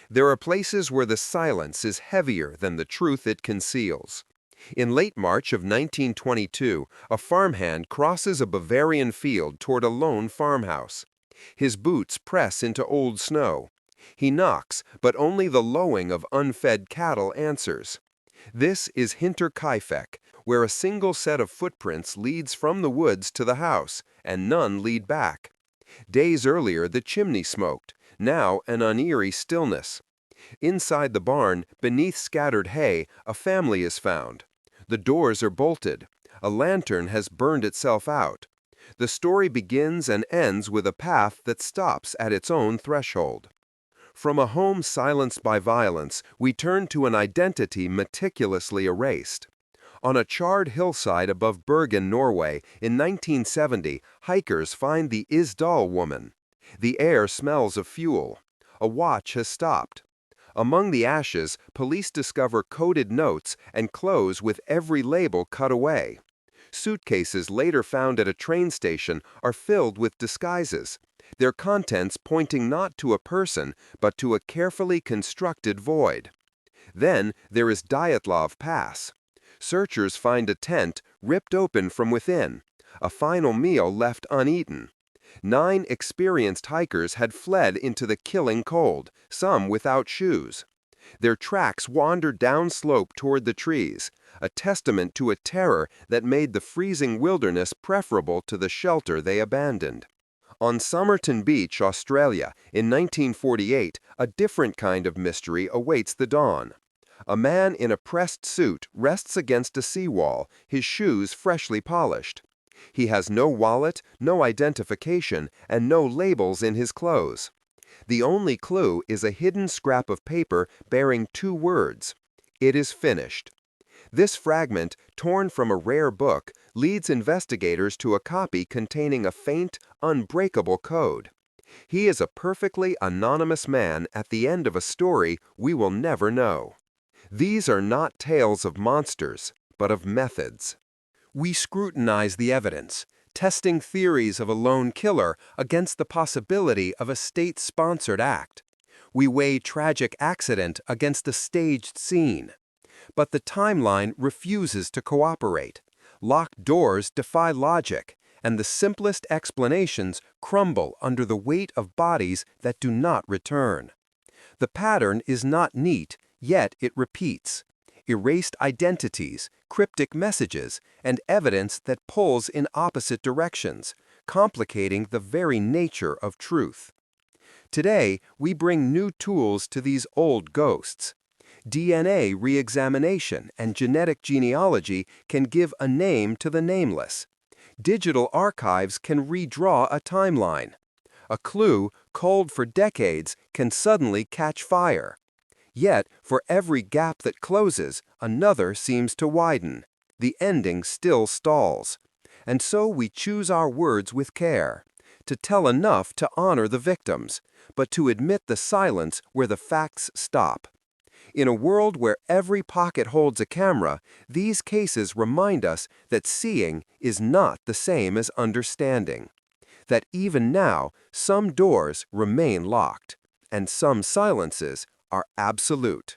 There are places where the silence is heavier than the truth it conceals. In late March of 1922, a farmhand crosses a Bavarian field toward a lone farmhouse. His boots press into old snow. He knocks, but only the lowing of unfed cattle answers. This is Hinterkaifeck, where a single set of footprints leads from the woods to the house, and none lead back. Days earlier, the chimney smoked, now an uneery stillness. Inside the barn, beneath scattered hay, a family is found. The doors are bolted. A lantern has burned itself out. The story begins and ends with a path that stops at its own threshold. From a home silenced by violence, we turn to an identity meticulously erased. On a charred hillside above Bergen, Norway, in 1970, hikers find the Isdal woman. The air smells of fuel. A watch has stopped. Among the ashes, police discover coded notes and clothes with every label cut away. Suitcases later found at a train station are filled with disguises, their contents pointing not to a person, but to a carefully constructed void. Then there is Dyatlov Pass. Searchers find a tent ripped open from within, a final meal left uneaten. 9 experienced hikers had fled into the killing cold, some without shoes. Their tracks wandered downslope toward the trees, a testament to a terror that made the freezing wilderness preferable to the shelter they abandoned. On Somerton Beach, Australia, in 1948, a different kind of mystery awaits the dawn. A man in a pressed suit rests against a seawall, his shoes freshly polished. He has no wallet, no identification, and no labels in his clothes. The only clue is a hidden scrap of paper bearing 2 words. It is finished. This fragment, torn from a rare book, leads investigators to a copy containing a faint, unbreakable code. He is a perfectly anonymous man at the end of a story we will never know. These are not tales of monsters, but of methods. We scrutinize the evidence, testing theories of a lone killer against the possibility of a state-sponsored act. We weigh tragic accident against a staged scene. But the timeline refuses to cooperate. Locked doors defy logic, and the simplest explanations crumble under the weight of bodies that do not return. The pattern is not neat, yet it repeats. Erased identities, cryptic messages, and evidence that pulls in opposite directions, complicating the very nature of truth. Today, we bring new tools to these old ghosts. DNA re-examination and genetic genealogy can give a name to the nameless. Digital archives can redraw a timeline. A clue, cold for decades, can suddenly catch fire. Yet, for every gap that closes, another seems to widen. The ending still stalls. And so we choose our words with care, to tell enough to honor the victims, but to admit the silence where the facts stop. In a world where every pocket holds a camera, these cases remind us that seeing is not the same as understanding. That even now, some doors remain locked, and some silences are absolute.